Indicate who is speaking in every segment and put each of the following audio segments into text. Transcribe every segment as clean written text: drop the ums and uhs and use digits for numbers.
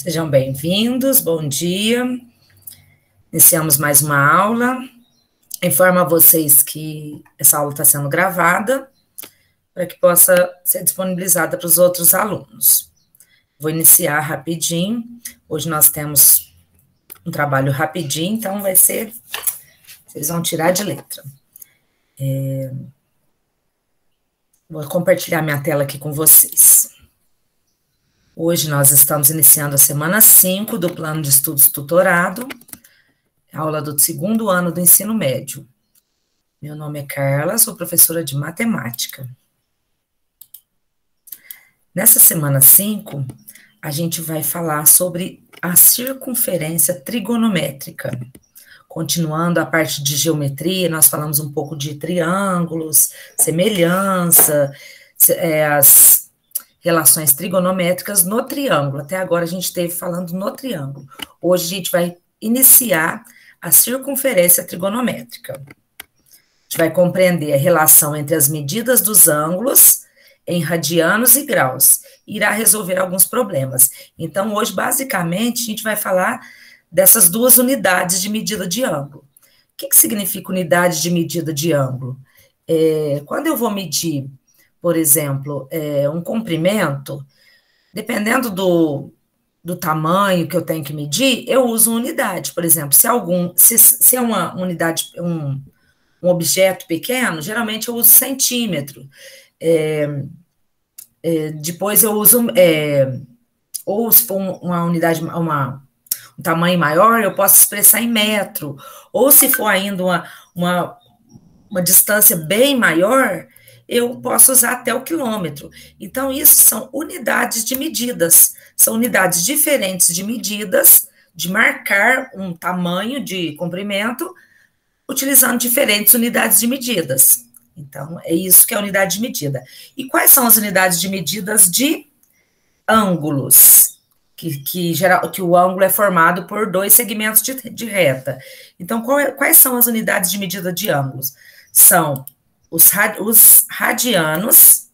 Speaker 1: Sejam bem-vindos, bom dia. Iniciamos mais uma aula. Informo a vocês que essa aula está sendo gravada para que possa ser disponibilizada para os outros alunos. Vou iniciar rapidinho. Hoje nós temos um trabalho rapidinho, então vai ser... Vocês vão tirar de letra. Vou compartilhar minha tela aqui com vocês. Hoje nós estamos iniciando a semana 5 do plano de estudos tutorado, aula do segundo ano do ensino médio. Meu nome é Carla, sou professora de matemática. Nessa semana 5, a gente vai falar sobre a circunferência trigonométrica. Continuando a parte de geometria, nós falamos um pouco de triângulos, semelhança, as relações trigonométricas no triângulo. Até agora a gente esteve falando no triângulo. Hoje a gente vai iniciar a circunferência trigonométrica. A gente vai compreender a relação entre as medidas dos ângulos em radianos e graus. Irá resolver alguns problemas. Então, hoje, basicamente, a gente vai falar dessas duas unidades de medida de ângulo. O que significa unidade de medida de ângulo? Quando eu vou medir, por exemplo, um comprimento, dependendo do tamanho que eu tenho que medir, eu uso unidade. Por exemplo, se é uma unidade, um objeto pequeno, geralmente eu uso centímetro. Depois eu uso, ou se for uma unidade, um tamanho maior, eu posso expressar em metro. Ou se for ainda uma distância bem maior, eu posso usar até o quilômetro. Então, isso são unidades de medidas. São unidades diferentes de medidas, de marcar um tamanho de comprimento, utilizando diferentes unidades de medidas. Então, é isso que é a unidade de medida. E quais são as unidades de medidas de ângulos? Que o ângulo é formado por dois segmentos de reta. Então, quais são as unidades de medida de ângulos? São os radianos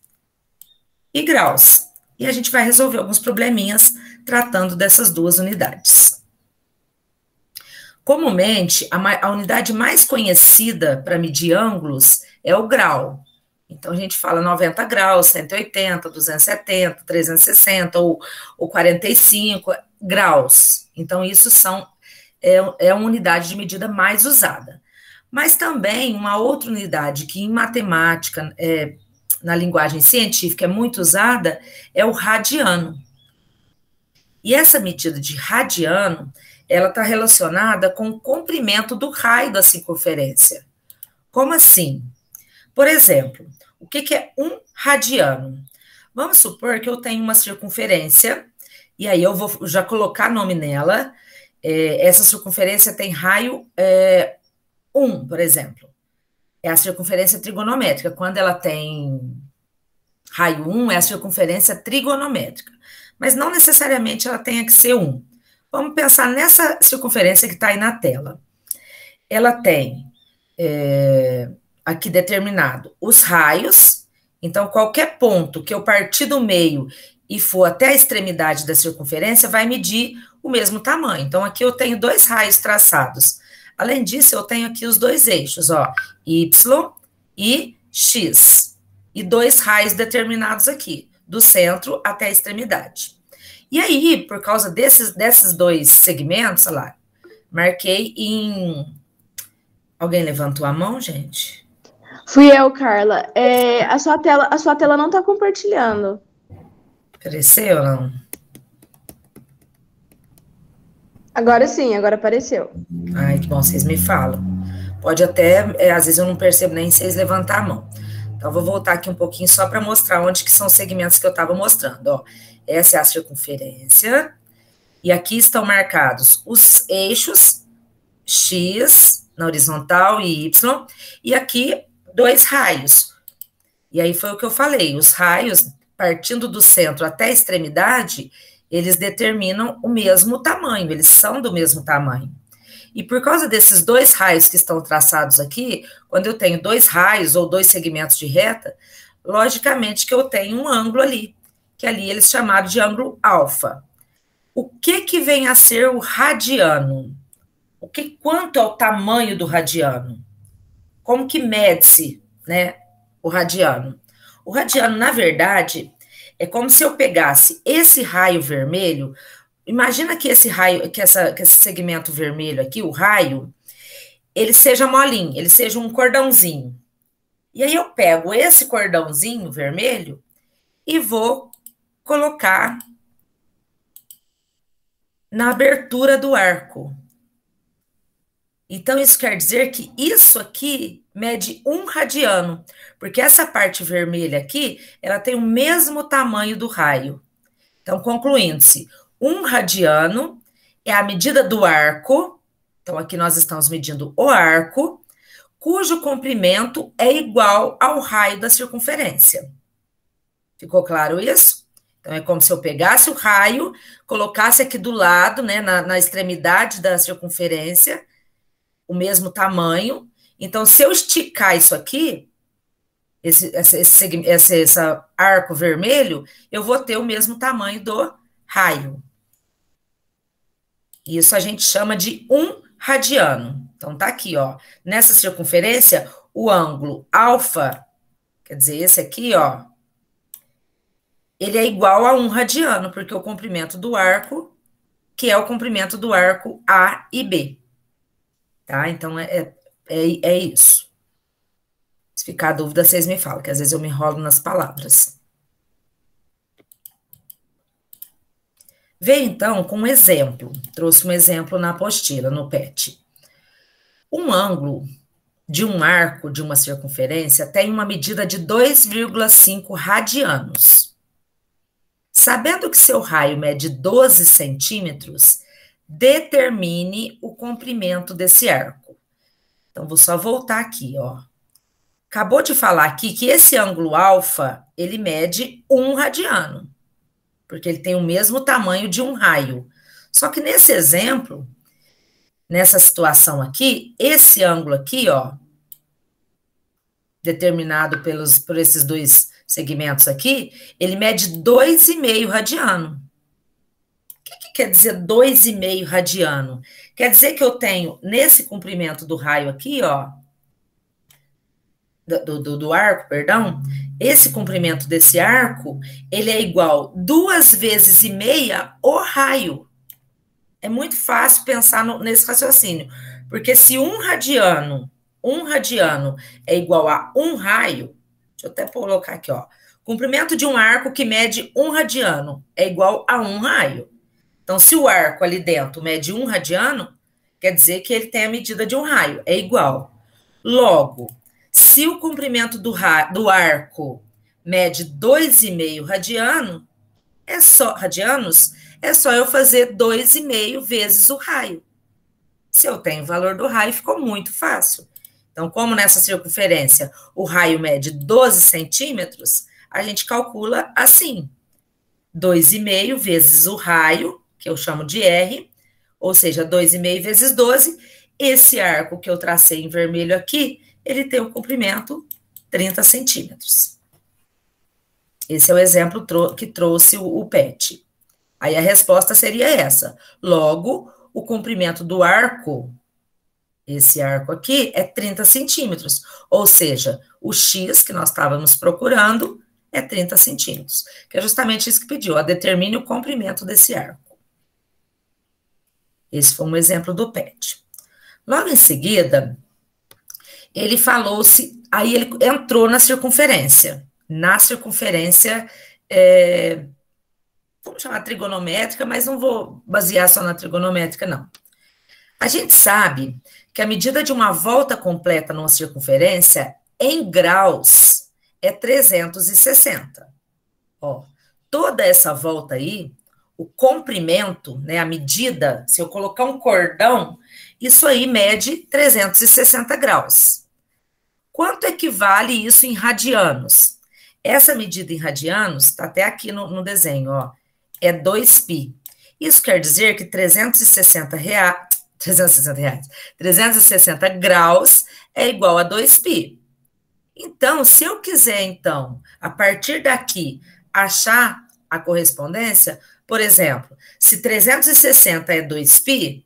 Speaker 1: e graus. E a gente vai resolver alguns probleminhas tratando dessas duas unidades. Comumente, a unidade mais conhecida para medir ângulos é o grau. Então, a gente fala 90 graus, 180, 270, 360 ou 45 graus. Então, isso é uma unidade de medida mais usada. Mas também uma outra unidade que em matemática, na linguagem científica, é muito usada, é o radiano. E essa medida de radiano, ela está relacionada com o comprimento do raio da circunferência. Como assim? Por exemplo, o que é um radiano? Vamos supor que eu tenho uma circunferência, e aí eu vou já colocar nome nela. Essa circunferência tem raio 1, por exemplo. É a circunferência trigonométrica. Quando ela tem raio 1, é a circunferência trigonométrica. Mas não necessariamente ela tenha que ser 1. Vamos pensar nessa circunferência que está aí na tela. Ela tem, aqui determinado, os raios. Então, qualquer ponto que eu partir do meio e for até a extremidade da circunferência, vai medir o mesmo tamanho. Então, aqui eu tenho dois raios traçados. Além disso, eu tenho aqui os dois eixos, ó, Y e X. E dois raios determinados aqui, do centro até a extremidade. E aí, por causa desses dois segmentos, olha lá, marquei em... Alguém levantou a mão, gente?
Speaker 2: Fui eu, Carla. A sua tela não está compartilhando.
Speaker 1: Apareceu ou não?
Speaker 2: Agora sim, agora apareceu.
Speaker 1: Ai, que bom, vocês me falam. Pode até, às vezes eu não percebo nem se vocês levantar a mão. Então, eu vou voltar aqui um pouquinho só para mostrar onde que são os segmentos que eu estava mostrando, ó. Essa é a circunferência, e aqui estão marcados os eixos X, na horizontal, e Y, e aqui dois raios. E aí foi o que eu falei, os raios, partindo do centro até a extremidade, eles determinam o mesmo tamanho, eles são do mesmo tamanho. E por causa desses dois raios que estão traçados aqui, quando eu tenho dois raios ou dois segmentos de reta, logicamente que eu tenho um ângulo ali, que ali eles chamaram de ângulo alfa. O que vem a ser o radiano? Quanto é o tamanho do radiano? Como que mede-se, né, o radiano? O radiano, na verdade, é como se eu pegasse esse raio vermelho. Imagina que esse raio, que esse segmento vermelho aqui, o raio, ele seja molinho, ele seja um cordãozinho. E aí eu pego esse cordãozinho vermelho e vou colocar na abertura do arco. Então, isso quer dizer que isso aqui mede 1 radiano, porque essa parte vermelha aqui, ela tem o mesmo tamanho do raio. Então, concluindo-se, 1 radiano é a medida do arco. Então, aqui nós estamos medindo o arco, cujo comprimento é igual ao raio da circunferência. Ficou claro isso? Então, é como se eu pegasse o raio, colocasse aqui do lado, né, na extremidade da circunferência, o mesmo tamanho. Então, se eu esticar isso aqui, esse arco vermelho, eu vou ter o mesmo tamanho do raio. Isso a gente chama de 1 radiano. Então, tá aqui, ó. Nessa circunferência, o ângulo alfa, quer dizer, esse aqui, ó, ele é igual a 1 radiano, porque o comprimento do arco, que é o comprimento do arco A e B. Tá? Então, é isso. Se ficar dúvida, vocês me falam, que às vezes eu me enrolo nas palavras. Veio, então, com um exemplo. Trouxe um exemplo na apostila, no PET. Um ângulo de um arco de uma circunferência tem uma medida de 2,5 radianos. Sabendo que seu raio mede 12 centímetros, determine o comprimento desse arco. Então, vou só voltar aqui, ó. Acabou de falar aqui que esse ângulo alfa, ele mede 1 radiano, porque ele tem o mesmo tamanho de um raio. Só que nesse exemplo, nessa situação aqui, esse ângulo aqui, ó, determinado por esses dois segmentos aqui, ele mede 2,5 radiano. O que quer dizer 2,5 radiano? Quer dizer que eu tenho, nesse comprimento do raio aqui, ó, do arco, perdão, esse comprimento desse arco, ele é igual 2,5 vezes o raio. É muito fácil pensar nesse raciocínio, porque se 1 radiano é igual a 1 raio, deixa eu até colocar aqui, ó, comprimento de um arco que mede 1 radiano é igual a 1 raio. Então, se o arco ali dentro mede 1 radiano, quer dizer que ele tem a medida de um raio, é igual. Logo, se o comprimento do arco mede 2,5 radianos, é só eu fazer 2,5 vezes o raio. Se eu tenho o valor do raio, ficou muito fácil. Então, como nessa circunferência o raio mede 12 centímetros, a gente calcula assim: 2,5 vezes o raio, que eu chamo de R, ou seja, 2,5 vezes 12. Esse arco que eu tracei em vermelho aqui, ele tem um comprimento 30 centímetros. Esse é o exemplo que trouxe o PET. Aí a resposta seria essa. Logo, o comprimento do arco, esse arco aqui, é 30 centímetros. Ou seja, o X que nós estávamos procurando é 30 centímetros. Que é justamente isso que pediu, ó, determine o comprimento desse arco. Esse foi um exemplo do PET. Logo em seguida, ele falou-se, aí ele entrou na circunferência. Na circunferência, vamos chamar trigonométrica, mas não vou basear só na trigonométrica, não. A gente sabe que a medida de uma volta completa numa circunferência, em graus, é 360. Ó, toda essa volta aí, o comprimento, né, a medida, se eu colocar um cordão, isso aí mede 360 graus. Quanto equivale isso em radianos? Essa medida em radianos, está até aqui no desenho, ó, é 2π. Isso quer dizer que 360 graus é igual a 2π. Então, se eu quiser, então, a partir daqui, achar a correspondência, Por exemplo, se 360 é 2π,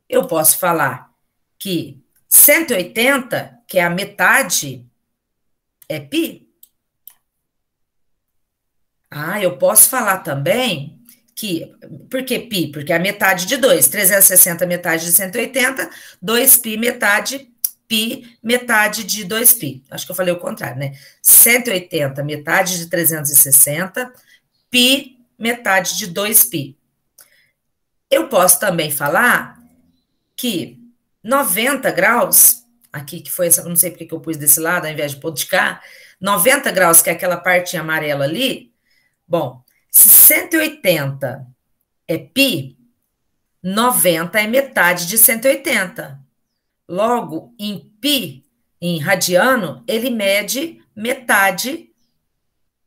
Speaker 1: eu posso falar que 180, que é a metade, é π. Ah, eu posso falar também que... Por que π? Porque é a metade de 2. 360 metade de 180, 2π metade de 2π. Acho que eu falei o contrário, né? 180 metade de 360, π metade de 2π. Eu posso também falar que 90 graus, aqui que foi, não sei porque que eu pus desse lado, ao invés de pôr de cá, 90 graus, que é aquela parte amarela ali, bom, se 180 é π, 90 é metade de 180. Logo, em π, em radiano, ele mede metade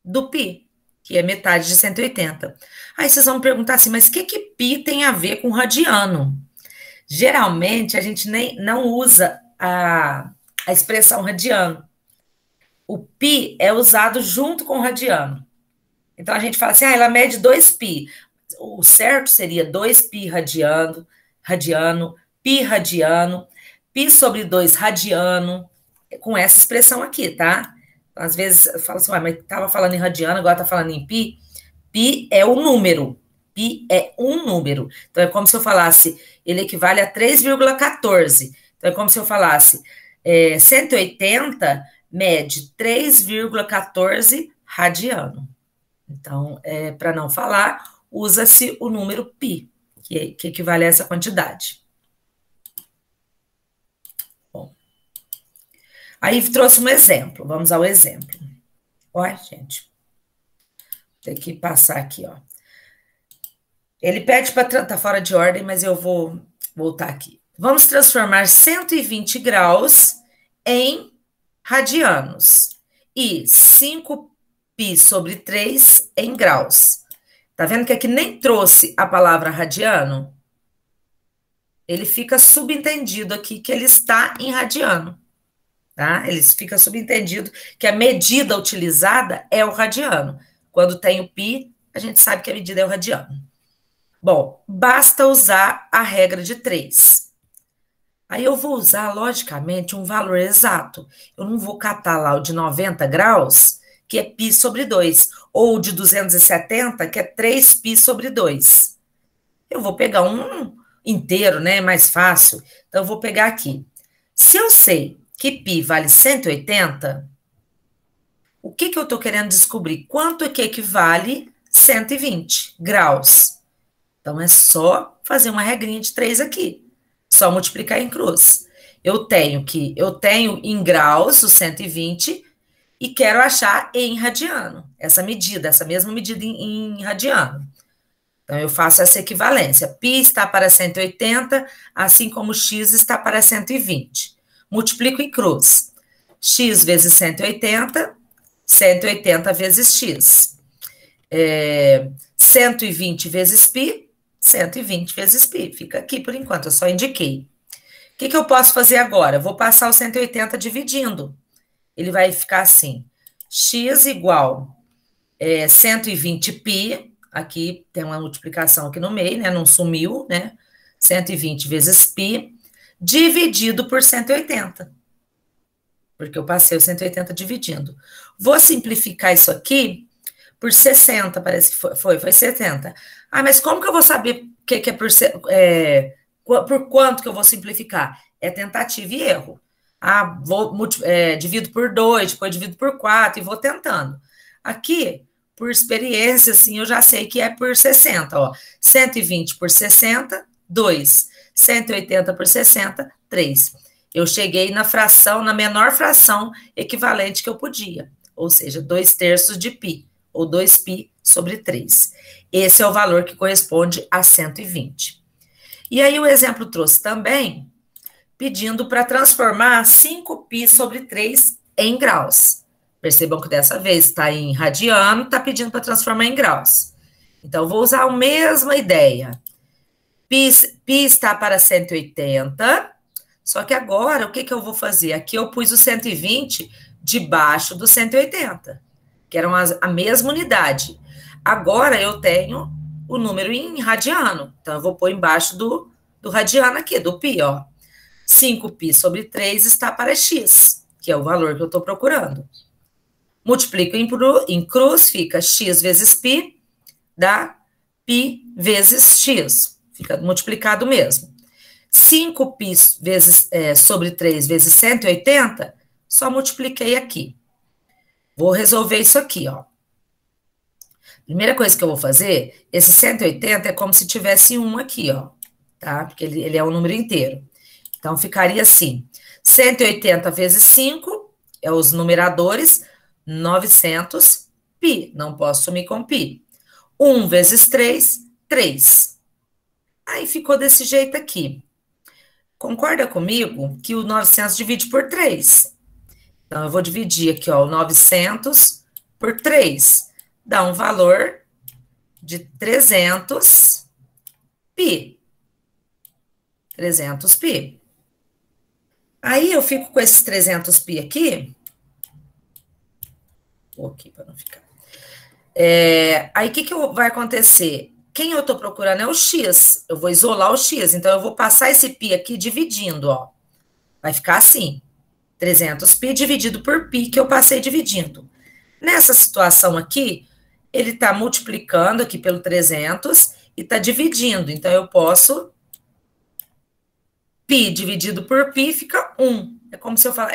Speaker 1: do π, que é metade de 180. Aí vocês vão me perguntar assim, mas o que π tem a ver com radiano? Geralmente, a gente não usa a expressão radiano. O π é usado junto com o radiano. Então, a gente fala assim, ela mede 2π. O certo seria 2π radiano, π radiano, π sobre 2 radiano, com essa expressão aqui, tá? Às vezes, eu falo assim, mas estava falando em radiano, agora está falando em π. Π é o número. Π é um número. Então, é como se eu falasse, ele equivale a 3,14. Então, é como se eu falasse, 180 mede 3,14 radiano. Então, para não falar, usa-se o número π, que equivale a essa quantidade. Bom. Aí trouxe um exemplo. Vamos ao exemplo. Olha, gente. Tem que passar aqui, ó. Ele pede para... Tá fora de ordem, mas eu vou voltar aqui. Vamos transformar 120 graus em radianos e 5π sobre 3 em graus. Tá vendo que aqui nem trouxe a palavra radiano? Ele fica subentendido aqui que ele está em radiano, tá? Ele fica subentendido que a medida utilizada é o radiano. Quando tem o π, a gente sabe que a medida é o radiano. Bom, basta usar a regra de 3. Aí eu vou usar, logicamente, um valor exato. Eu não vou catar lá o de 90 graus, que é π sobre 2, ou o de 270, que é 3π sobre 2. Eu vou pegar um inteiro, né, mais fácil. Então, eu vou pegar aqui. Se eu sei que π vale 180, o que eu estou querendo descobrir? Quanto é que equivale 120 graus? Então, é só fazer uma regrinha de 3 aqui. Só multiplicar em cruz. Eu tenho em graus o 120 e quero achar em radiano. Essa mesma medida em radiano. Então, eu faço essa equivalência. Π está para 180, assim como x está para 120. Multiplico em cruz. X vezes 180, 180 vezes x. 120 vezes π, 120 vezes π. Fica aqui por enquanto, eu só indiquei. O que eu posso fazer agora? Eu vou passar o 180 dividindo. Ele vai ficar assim. X igual 120π. Aqui tem uma multiplicação aqui no meio, né? Não sumiu, né? 120 vezes π, dividido por 180. Porque eu passei o 180 dividindo. Vou simplificar isso aqui por 60, parece que foi 70. Ah, mas como que eu vou saber o que é por quanto que eu vou simplificar? É tentativa e erro. Ah, divido por 2, depois divido por 4 e vou tentando. Aqui, por experiência, assim, eu já sei que é por 60, ó. 120 por 60, 2. 180 por 60, 3. Eu cheguei na menor fração equivalente que eu podia. Ou seja, 2/3 de π, ou 2π sobre 3. Esse é o valor que corresponde a 120. E aí o exemplo trouxe também, pedindo para transformar 5π sobre 3 em graus. Percebam que dessa vez está em radiano, está pedindo para transformar em graus. Então, eu vou usar a mesma ideia. π está para 180, só que agora, o que eu vou fazer? Aqui eu pus o 120 debaixo do 180, que eram a mesma unidade. Agora, eu tenho o número em radiano. Então, eu vou pôr embaixo do radiano aqui, do π, ó. 5π sobre 3 está para x, que é o valor que eu estou procurando. Multiplico em cruz, fica x vezes π, dá π vezes x. Fica multiplicado mesmo. 5π vezes, sobre 3 vezes 180, só multipliquei aqui. Vou resolver isso aqui, ó. Primeira coisa que eu vou fazer, esse 180 é como se tivesse um aqui, ó, tá? Porque ele é um número inteiro. Então, ficaria assim, 180 vezes 5, é os numeradores, 900π, não posso sumir com π. 1 vezes 3, 3. Aí, ficou desse jeito aqui. Concorda comigo que o 900 divide por 3? Então, eu vou dividir aqui, ó, o 900 por 3. Dá um valor de 300π. 300π. Aí, eu fico com esses 300π aqui. Vou aqui para não ficar. Aí, o que vai acontecer? Quem eu estou procurando é o x. Eu vou isolar o x. Então, eu vou passar esse π aqui dividindo, ó. Vai ficar assim. 300π dividido por π, que eu passei dividindo. Nessa situação aqui, ele está multiplicando aqui pelo 300 e está dividindo. Então, eu posso... π dividido por π fica 1. É como se eu falar,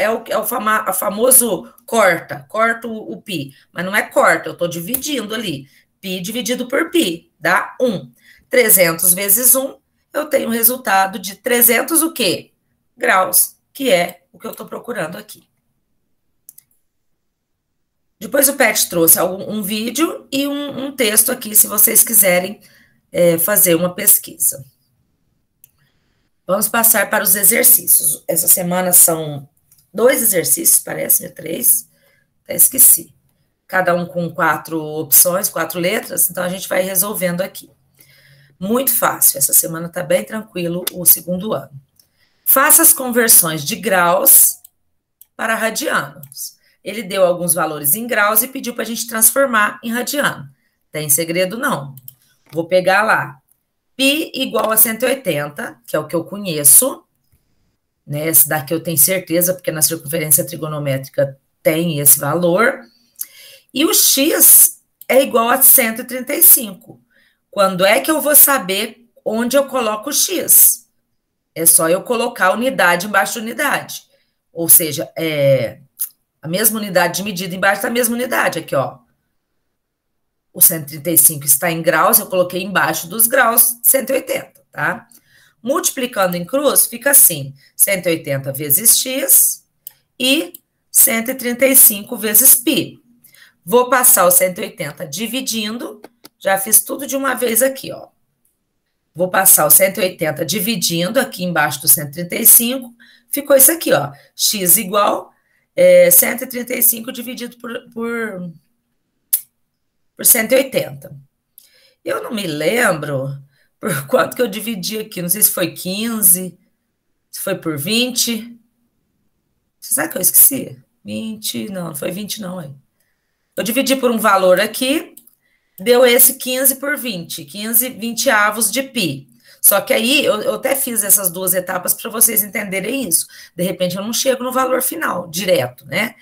Speaker 1: o famoso corta o π. Mas não é corta, eu estou dividindo ali. π dividido por π, dá 1. 300 vezes 1, eu tenho o resultado de 300 o quê? Graus, que é o que eu estou procurando aqui. Depois o Pet trouxe um vídeo e um texto aqui, se vocês quiserem fazer uma pesquisa. Vamos passar para os exercícios. Essa semana são 2 exercícios, parece, 3. Até esqueci. Cada um com 4 opções, 4 letras, então a gente vai resolvendo aqui. Muito fácil, essa semana está bem tranquilo o segundo ano. Faça as conversões de graus para radianos. Ele deu alguns valores em graus e pediu para a gente transformar em radiano. Tem segredo? Não. Vou pegar lá. Π igual a 180, que é o que eu conheço. Né? Esse daqui eu tenho certeza, porque na circunferência trigonométrica tem esse valor. E o x é igual a 135. Quando é que eu vou saber onde eu coloco o x? É só eu colocar a unidade embaixo da unidade. Ou seja, a mesma unidade de medida embaixo da mesma unidade. Aqui, ó. O 135 está em graus, eu coloquei embaixo dos graus 180, tá? Multiplicando em cruz, fica assim, 180 vezes x e 135 vezes π. Vou passar o 180 dividindo, já fiz tudo de uma vez aqui, ó. Vou passar o 180 dividindo aqui embaixo do 135, ficou isso aqui, ó. X igual 135 dividido por 180. Eu não me lembro por quanto que eu dividi aqui, não sei se foi 15, se foi por 20. Você sabe que eu esqueci? 20, não foi 20 não, aí. Eu dividi por um valor aqui, deu esse 15 por 20, 15 20avos de π. Só que aí, eu até fiz essas 2 etapas para vocês entenderem isso. De repente, eu não chego no valor final, direto, né?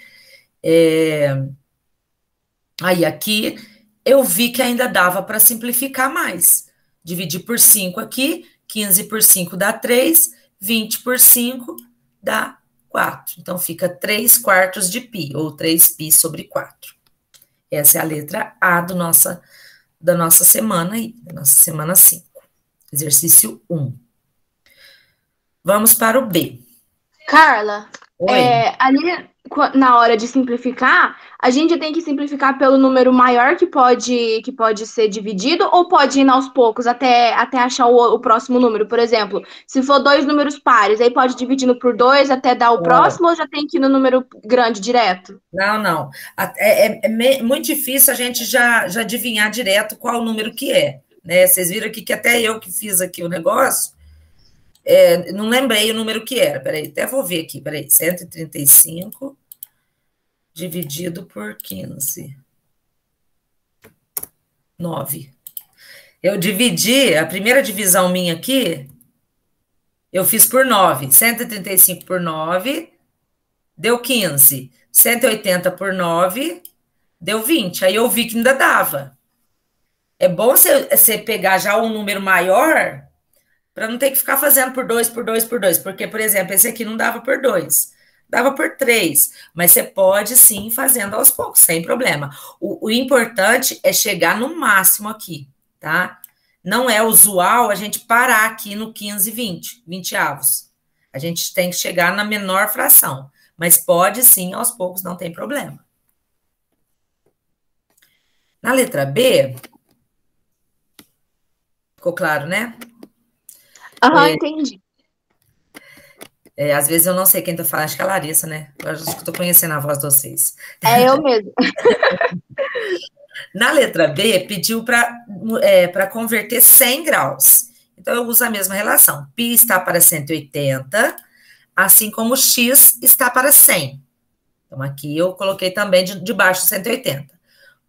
Speaker 1: Aí, aqui, eu vi que ainda dava para simplificar mais. Dividir por 5 aqui, 15 por 5 dá 3, 20 por 5 dá 4. Então, fica 3/4 de π, ou 3π sobre 4. Essa é a letra A da nossa semana aí, da nossa semana 5. Exercício 1. Vamos para o B.
Speaker 2: Carla,
Speaker 1: Oi.
Speaker 2: ali na hora de simplificar, a gente tem que simplificar pelo número maior que pode ser dividido, ou pode ir aos poucos até achar o próximo número? Por exemplo, se for 2 números pares, aí pode ir dividindo por 2 até dar o próximo, ou já tem que ir no número grande direto?
Speaker 1: Não. É muito difícil a gente já adivinhar direto qual o número que é. Né? Vocês viram aqui que até eu que fiz aqui o negócio, não lembrei o número que era. Peraí, até vou ver aqui. Peraí, 135 dividido por 15. 9. Eu dividi, a primeira divisão minha aqui, eu fiz por 9. 135 por 9 deu 15. 180 por 9 deu 20. Aí eu vi que ainda dava. É bom você pegar já um número maior para não ter que ficar fazendo por 2, por 2, por 2. Porque, por exemplo, esse aqui não dava por 2, dava por 3. Mas você pode sim ir fazendo aos poucos, sem problema. O importante é chegar no máximo aqui, tá? Não é usual a gente parar aqui no 15, 20 avos. A gente tem que chegar na menor fração. Mas pode sim, aos poucos, não tem problema. Na letra B, ficou claro, né?
Speaker 2: Aham, entendi.
Speaker 1: Às vezes eu não sei quem tá falando, acho que é a Larissa, né? Eu acho que eu tô conhecendo a voz de vocês.
Speaker 2: É eu mesmo.
Speaker 1: Na letra B, pediu para converter 100 graus. Então, eu uso a mesma relação. Π está para 180, assim como x está para 100. Então, aqui eu coloquei também de baixo 180.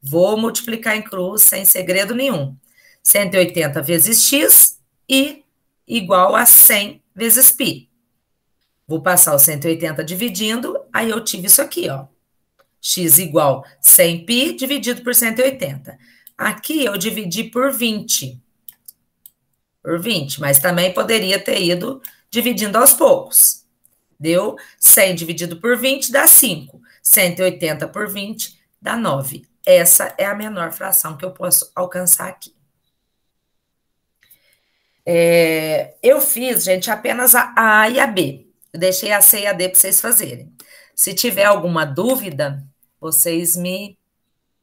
Speaker 1: Vou multiplicar em cruz sem segredo nenhum. 180 vezes x e igual a 100 vezes π. Vou passar o 180 dividindo, aí eu tive isso aqui, ó. X igual 100π dividido por 180. Aqui eu dividi por 20. Por 20, mas também poderia ter ido dividindo aos poucos. Deu 100 dividido por 20 dá 5. 180 por 20 dá 9. Essa é a menor fração que eu posso alcançar aqui. Eu fiz, gente, apenas a A e a B. Eu deixei a C e a D para vocês fazerem. Se tiver alguma dúvida, vocês me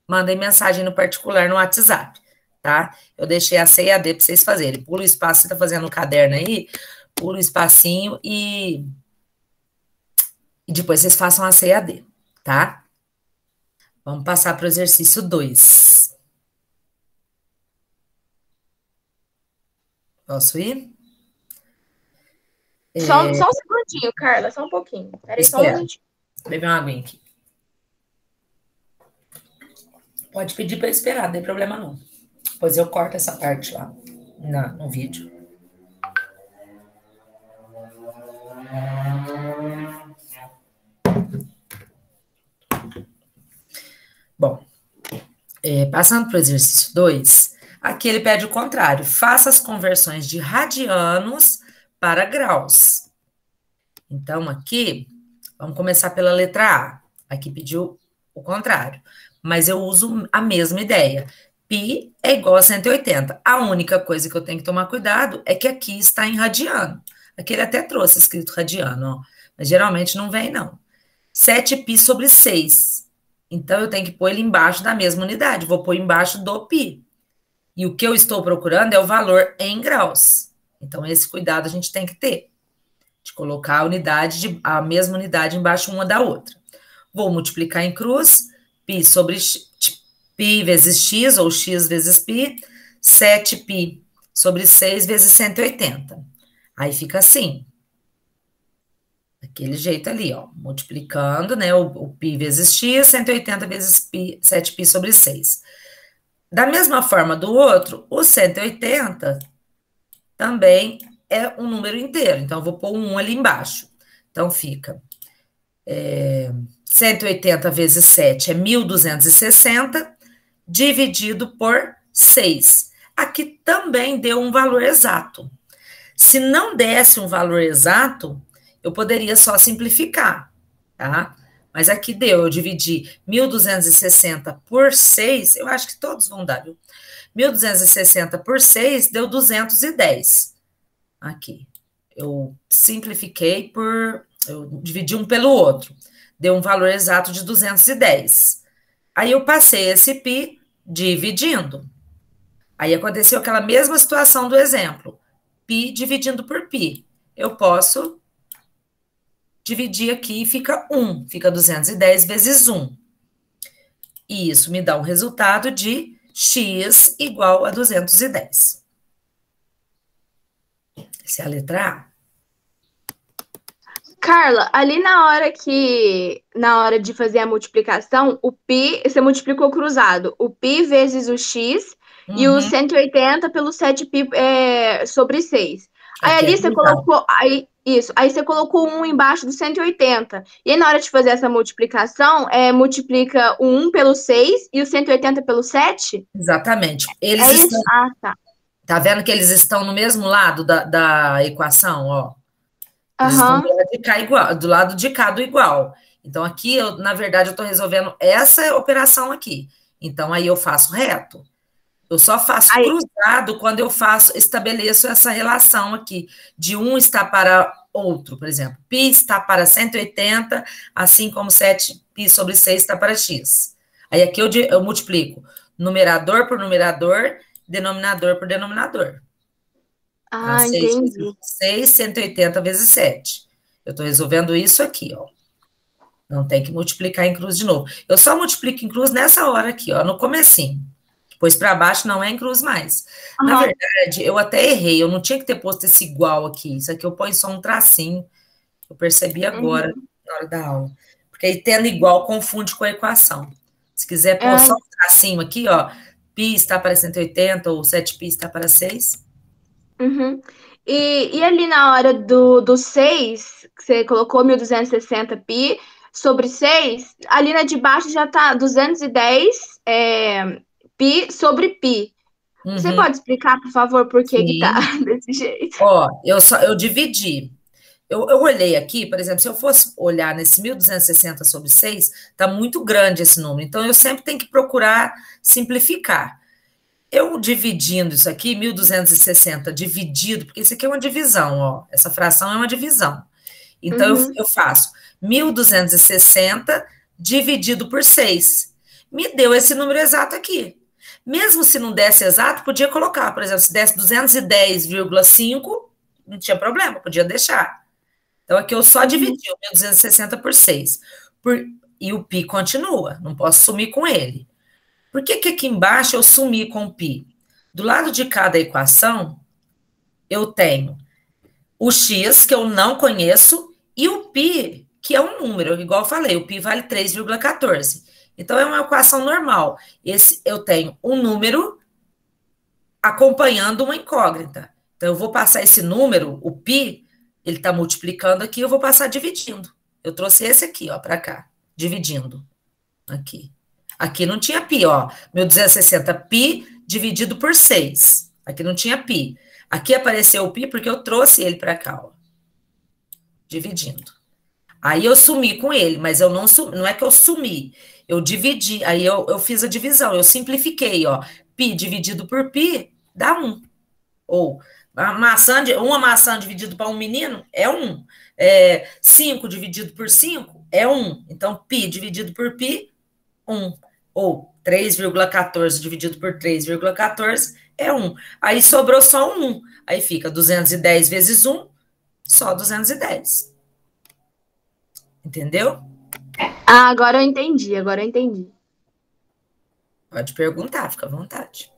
Speaker 1: mandem mensagem no particular no WhatsApp, tá? Eu deixei a C e a D para vocês fazerem. Pula o espaço, você tá fazendo o caderno aí, pula o espacinho e depois vocês façam a C e a D, tá? Vamos passar para o exercício 2. Posso ir?
Speaker 2: Só um segundinho, Carla, só um pouquinho. Peraí, só um
Speaker 1: Espera.
Speaker 2: minutinho.
Speaker 1: Beber uma aguinha aqui. Pode pedir para esperar, não tem problema não. Pois eu corto essa parte lá no vídeo. Bom, passando para o exercício 2, aqui ele pede o contrário. Faça as conversões de radianos para graus. Então, aqui, vamos começar pela letra A. Aqui pediu o contrário. Mas eu uso a mesma ideia. Π é igual a 180. A única coisa que eu tenho que tomar cuidado é que aqui está em radiano. Aqui ele até trouxe escrito radiano, ó, mas geralmente não vem, não. 7π sobre 6. Então, eu tenho que pôr ele embaixo da mesma unidade. Vou pôr embaixo do π. E o que eu estou procurando é o valor em graus. Então, esse cuidado a gente tem que ter. De colocar a mesma unidade embaixo uma da outra. Vou multiplicar em cruz. π sobre π vezes x, ou x vezes π. 7π sobre 6 vezes 180. Aí fica assim. Daquele jeito ali, ó, multiplicando, né, o π vezes x, 180 vezes π, 7π sobre 6. Da mesma forma do outro, o 180 também é um número inteiro, então eu vou pôr um 1 ali embaixo. Então fica 180 vezes 7 é 1.260, dividido por 6. Aqui também deu um valor exato. Se não desse um valor exato, eu poderia só simplificar, tá? Mas aqui deu, eu dividi 1.260 por 6, eu acho que todos vão dar, viu? 1.260 por 6 deu 210. Aqui. Eu simplifiquei eu dividi um pelo outro. Deu um valor exato de 210. Aí eu passei esse π dividindo. Aí aconteceu aquela mesma situação do exemplo. Π dividindo por π. Eu posso dividir aqui e fica 1. Fica 210 vezes 1. E isso me dá um resultado de x igual a 210. Essa é a letra A.
Speaker 2: Carla, ali na hora de fazer a multiplicação, o π, você multiplicou cruzado, o π vezes o x e o
Speaker 1: Uhum.
Speaker 2: 180 pelo 7π sobre 6. Aí
Speaker 1: Aqui é
Speaker 2: ali você
Speaker 1: cruzado.
Speaker 2: colocou, aí você colocou um embaixo do 180. E aí na hora de fazer essa multiplicação, multiplica o 1 pelo 6 e o 180 pelo 7?
Speaker 1: Exatamente. Eles
Speaker 2: É
Speaker 1: estão,
Speaker 2: isso? Ah, tá.
Speaker 1: tá vendo que eles estão no mesmo lado da equação, ó. Eles estão do
Speaker 2: Aham.
Speaker 1: lado de cá igual, do lado de cá do igual. Então, aqui, na verdade, eu estou resolvendo essa operação aqui. Então, aí eu faço reto. Eu só faço
Speaker 2: Aí,
Speaker 1: cruzado quando eu estabeleço essa relação aqui, de um está para outro, por exemplo. Π está para 180, assim como 7π sobre 6 está para x. Aí aqui eu multiplico numerador por numerador, denominador por denominador. Então,
Speaker 2: entendi.
Speaker 1: 6, 180 vezes 7. Eu estou resolvendo isso aqui, ó. Não tem que multiplicar em cruz de novo. Eu só multiplico em cruz nessa hora aqui, ó, no comecinho. Depois para baixo não é em cruz mais. Na
Speaker 2: Aham.
Speaker 1: verdade, eu até errei, eu não tinha que ter posto esse igual aqui. Isso aqui eu ponho só um tracinho. Eu percebi agora,
Speaker 2: Uhum.
Speaker 1: na hora da aula. Porque aí tendo igual confunde com a equação. Se quiser pôr só
Speaker 2: É,
Speaker 1: um tracinho aqui, ó, π está para 180 ou 7π está para 6.
Speaker 2: uhum. E ali na hora do 6, que você colocou 1260π sobre 6, ali na de baixo já tá 210 π sobre π. Você
Speaker 1: Uhum,
Speaker 2: pode explicar, por favor, por que que tá
Speaker 1: sim.
Speaker 2: desse jeito?
Speaker 1: Ó, eu dividi. Eu olhei aqui, por exemplo, se eu fosse olhar nesse 1260 sobre 6, está muito grande esse número. Então, eu sempre tenho que procurar simplificar. Eu dividindo isso aqui, 1260 dividido, porque isso aqui é uma divisão, ó. Essa fração é uma divisão. Então,
Speaker 2: Uhum,
Speaker 1: eu faço 1260 dividido por 6. Me deu esse número exato aqui. Mesmo se não desse exato, podia colocar, por exemplo, se desse 210,5, não tinha problema, podia deixar. Então, aqui eu só
Speaker 2: uhum,
Speaker 1: dividi o 1260 por 6. Por, e o π continua, não posso sumir com ele. Por que que aqui embaixo eu sumi com o π? Do lado de cada equação, eu tenho o x, que eu não conheço, e o π, que é um número, igual eu falei, o π vale 3,14. Então, é uma equação normal. Eu tenho um número acompanhando uma incógnita. Então, eu vou passar esse número, o π, ele está multiplicando aqui, eu vou passar dividindo. Eu trouxe esse aqui, ó, para cá, dividindo. Aqui. Aqui não tinha π, ó. 1260 π dividido por 6. Aqui não tinha π. Aqui apareceu o π porque eu trouxe ele para cá, ó. Dividindo. Aí eu sumi com ele, mas eu não é que eu sumi. Eu dividi, aí eu fiz a divisão, eu simplifiquei, ó. Π dividido por π dá 1. Ou uma maçã dividido para um menino é 1. 5 dividido por 5 é 1. Então, π dividido por π, 1. Ou 3,14 dividido por 3,14 é 1. Aí sobrou só um 1. Aí fica 210 vezes 1, só 210. Entendeu?
Speaker 2: agora eu entendi, agora eu entendi.
Speaker 1: Pode perguntar, fica à vontade.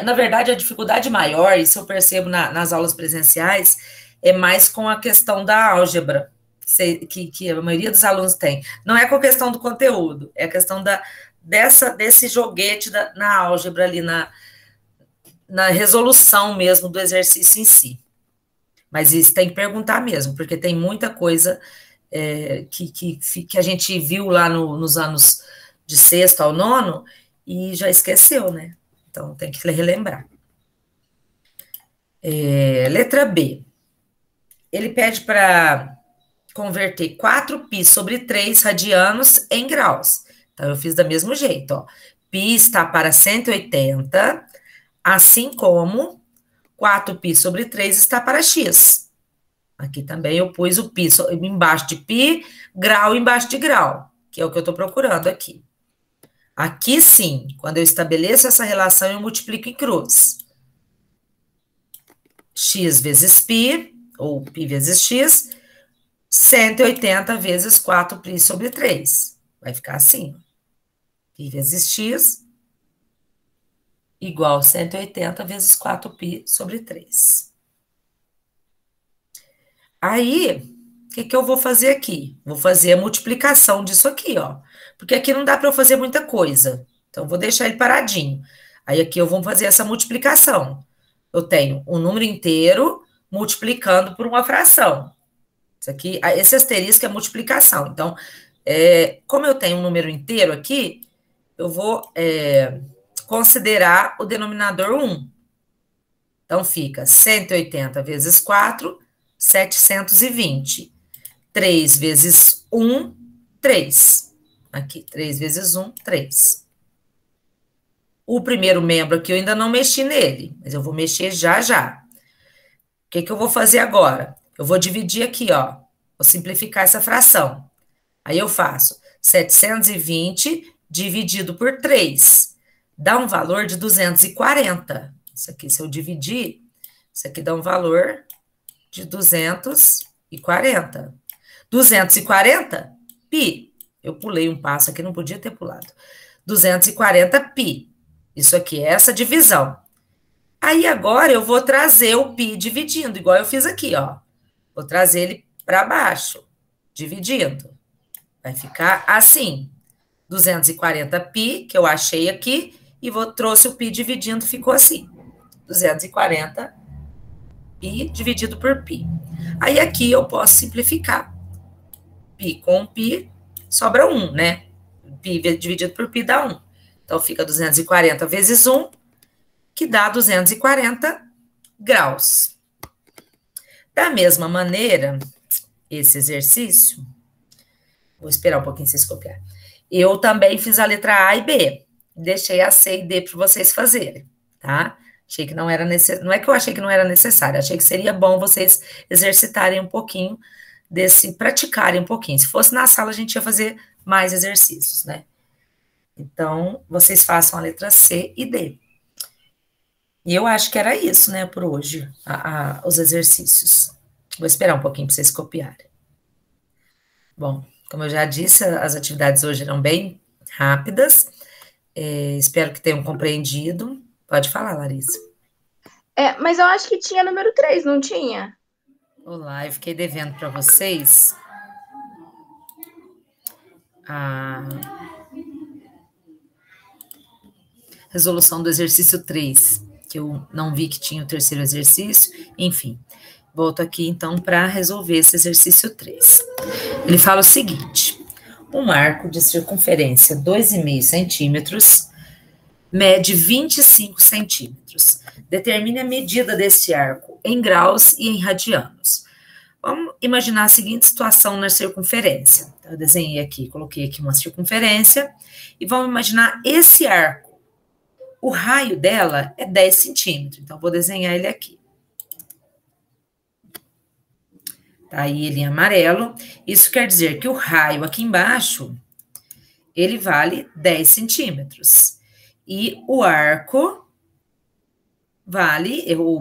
Speaker 1: Na verdade, a dificuldade maior, isso eu percebo nas aulas presenciais, é mais com a questão da álgebra, que a maioria dos alunos tem. Não é com a questão do conteúdo, é a questão desse joguete na álgebra ali, na resolução mesmo do exercício em si. Mas isso tem que perguntar mesmo, porque tem muita coisa que a gente viu lá nos anos de sexto ao nono e já esqueceu, né? Então tem que relembrar. Letra B. Ele pede para converter 4π sobre 3 radianos em graus. Então eu fiz do mesmo jeito, ó. Π está para 180, assim como 4π sobre 3 está para x. Aqui também eu pus o π embaixo de π, grau embaixo de grau, que é o que eu estou procurando aqui. Aqui sim, quando eu estabeleço essa relação, eu multiplico em cruz. X vezes π, ou π vezes x, 180 vezes 4π sobre 3. Vai ficar assim. Π vezes x igual 180 vezes 4π sobre 3. Aí, o que eu vou fazer aqui? Vou fazer a multiplicação disso aqui, ó. Porque aqui não dá para eu fazer muita coisa. Então, vou deixar ele paradinho. Aí aqui eu vou fazer essa multiplicação. Eu tenho um número inteiro multiplicando por uma fração. Isso aqui, esse asterisco é multiplicação. Então, como eu tenho um número inteiro aqui, eu vou considerar o denominador 1. Então, fica 180 vezes 4, 720. 3 vezes 1, 3. Aqui, 3 vezes 1, 3. O primeiro membro aqui eu ainda não mexi nele, mas eu vou mexer já já. O que eu vou fazer agora? Eu vou dividir aqui, ó. Vou simplificar essa fração. Aí eu faço 720 dividido por 3. Dá um valor de 240. Isso aqui, se eu dividir, isso aqui dá um valor de 240. 240 pi. Eu pulei um passo aqui, não podia ter pulado. 240 pi. Isso aqui é essa divisão. Aí agora eu vou trazer o pi dividindo, igual eu fiz aqui, ó. Vou trazer ele para baixo, dividindo. Vai ficar assim. 240 pi, que eu achei aqui, e trouxe o pi dividindo, ficou assim. 240 pi dividido por pi. Aí aqui eu posso simplificar. Pi com pi, sobra 1, né? Pi dividido por pi dá 1. Então, fica 240 vezes 1, que dá 240 graus. Da mesma maneira, esse exercício, vou esperar um pouquinho vocês copiarem. Eu também fiz a letra A e B. Deixei a C e D para vocês fazerem, tá? Achei que não era necessário. Não é que eu achei que não era necessário, achei que seria bom vocês exercitarem um pouquinho praticarem um pouquinho. Se fosse na sala, a gente ia fazer mais exercícios, né? Então, vocês façam a letra C e D. E eu acho que era isso, né, por hoje, os exercícios. Vou esperar um pouquinho para vocês copiarem. Bom, como eu já disse, as atividades hoje eram bem rápidas. Espero que tenham compreendido. Pode falar, Larissa.
Speaker 2: Mas eu acho que tinha número 3, não tinha?
Speaker 1: Olá, eu fiquei devendo para vocês a resolução do exercício 3, que eu não vi que tinha o terceiro exercício. Enfim, volto aqui então para resolver esse exercício 3. Ele fala o seguinte: um arco de circunferência 2,5 centímetros mede 25 centímetros. Determine a medida desse arco em graus e em radianos. Vamos imaginar a seguinte situação na circunferência. Eu desenhei aqui, coloquei aqui uma circunferência, e vamos imaginar esse arco. O raio dela é 10 centímetros, então vou desenhar ele aqui. Tá aí ele em amarelo. Isso quer dizer que o raio aqui embaixo, ele vale 10 centímetros. E o arco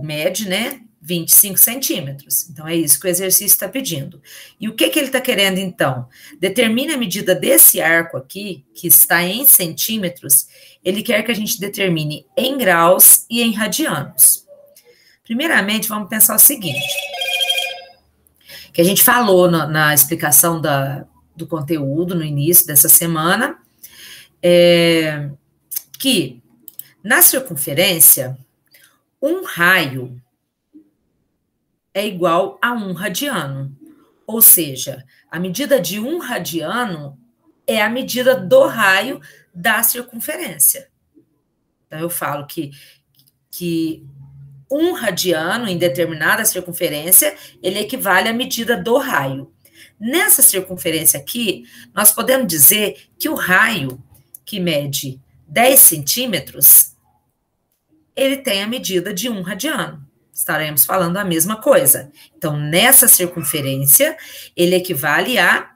Speaker 1: mede, né, 25 centímetros. Então, é isso que o exercício está pedindo. E o que ele está querendo, então? Determine a medida desse arco aqui, que está em centímetros. Ele quer que a gente determine em graus e em radianos. Primeiramente, vamos pensar o seguinte, que a gente falou na explicação do conteúdo no início dessa semana, que na circunferência, um raio é igual a 1 radiano. Ou seja, a medida de 1 radiano é a medida do raio da circunferência. Então, eu falo que 1 radiano em determinada circunferência, ele equivale à medida do raio. Nessa circunferência aqui, nós podemos dizer que o raio, que mede 10 centímetros, ele tem a medida de 1 radiano. Estaremos falando a mesma coisa. Então, nessa circunferência, ele equivale a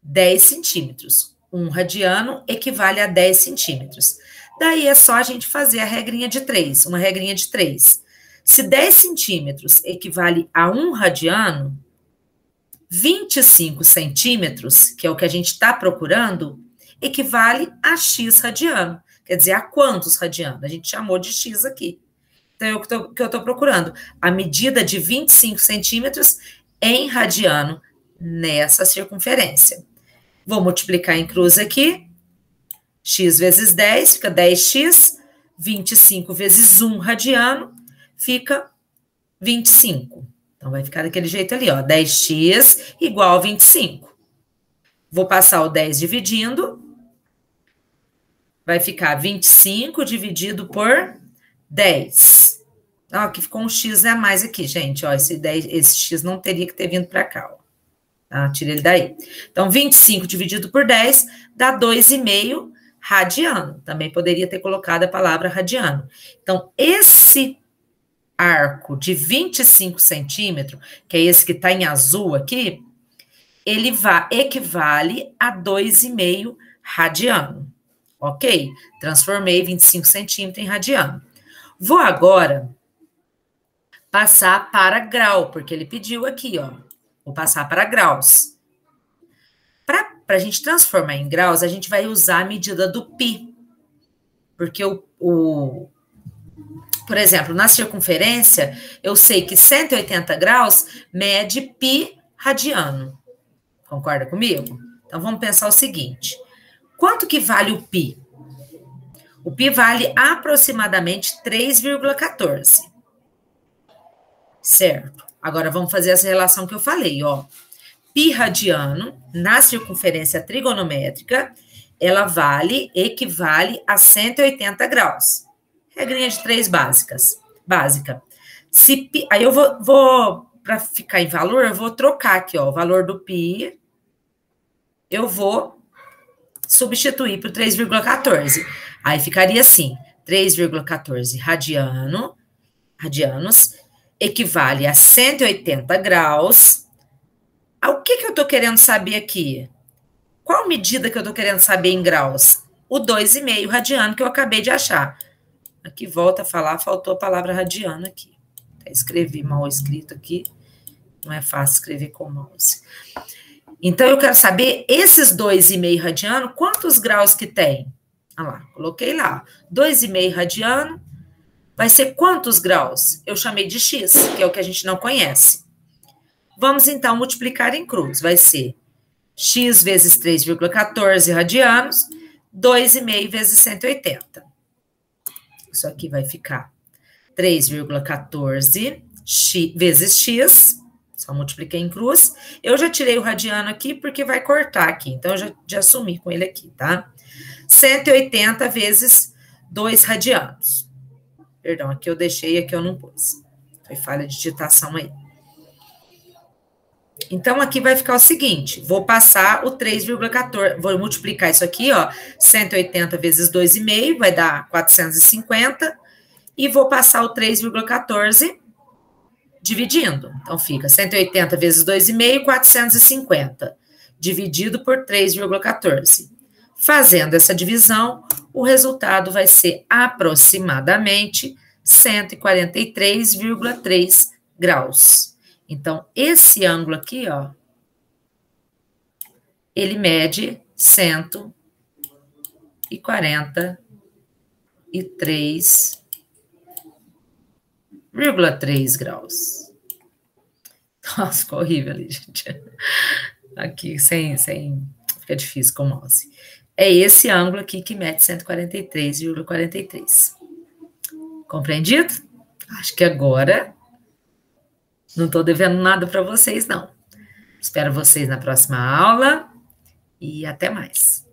Speaker 1: 10 centímetros. 1 radiano equivale a 10 centímetros. Daí é só a gente fazer a regrinha de 3, uma regrinha de 3. Se 10 centímetros equivale a 1 radiano, 25 centímetros, que é o que a gente está procurando, equivale a x radiano. Quer dizer, a quantos radianos? A gente chamou de x aqui. Então, é o que eu estou procurando. A medida de 25 centímetros em radiano nessa circunferência. Vou multiplicar em cruz aqui. X vezes 10, fica 10x. 25 vezes 1 radiano fica 25. Então, vai ficar daquele jeito ali, ó, 10x igual a 25. Vou passar o 10 dividindo, vai ficar 25 dividido por 10. Ó, aqui ficou um x a mais aqui, gente, ó, esse x não teria que ter vindo para cá, ó. Tá? Tira ele daí. Então, 25 dividido por 10 dá 2,5 radiano. Também poderia ter colocado a palavra radiano. Então, esse arco de 25 centímetros, que é esse que está em azul aqui, ele equivale a 2,5 radiano. Ok? Transformei 25 centímetros em radiano. Vou agora passar para grau, porque ele pediu aqui, ó. Vou passar para graus. Para a gente transformar em graus, a gente vai usar a medida do π. Porque por exemplo, na circunferência, eu sei que 180 graus mede π radiano. Concorda comigo? Então, vamos pensar o seguinte. Quanto que vale o π? O π vale aproximadamente 3,14. Certo. Agora, vamos fazer essa relação que eu falei, ó. Π radiano, na circunferência trigonométrica, ela equivale a 180 graus. Regrinha de 3 básica. Aí eu vou para ficar em valor, eu vou trocar aqui, ó, o valor do π, eu vou substituir por 3,14. Aí ficaria assim, 3,14 radianos, equivale a 180 graus. O que eu estou querendo saber aqui? Qual medida que eu estou querendo saber em graus? O 2,5 radiano que eu acabei de achar. Aqui volta a falar, faltou a palavra radiano aqui. Escrevi mal escrito aqui. Não é fácil escrever com o mouse. Então, eu quero saber, esses 2,5 radiano, quantos graus que tem? Olha lá, coloquei lá. 2,5 radiano vai ser quantos graus? Eu chamei de x, que é o que a gente não conhece. Vamos, então, multiplicar em cruz. Vai ser x vezes 3,14 radianos, 2,5 vezes 180. Isso aqui vai ficar 3,14 vezes x, só multipliquei em cruz. Eu já tirei o radiano aqui porque vai cortar aqui, então eu já sumi com ele aqui, tá? 180 vezes 2 radianos. Perdão, aqui eu deixei, aqui eu não pus. Foi falha de digitação aí. Então, aqui vai ficar o seguinte, vou passar o 3,14, vou multiplicar isso aqui, ó, 180 vezes 2,5, vai dar 450, e vou passar o 3,14 dividindo. Então, fica 180 vezes 2,5, 450, dividido por 3,14. Fazendo essa divisão, o resultado vai ser aproximadamente 143,3 graus. Então, esse ângulo aqui, ó, ele mede 143,3 graus. Nossa, ficou horrível ali, gente. Aqui, fica difícil com o mouse. É esse ângulo aqui que mede 143,43. Compreendido? Acho que agora não estou devendo nada para vocês, não. Espero vocês na próxima aula e até mais.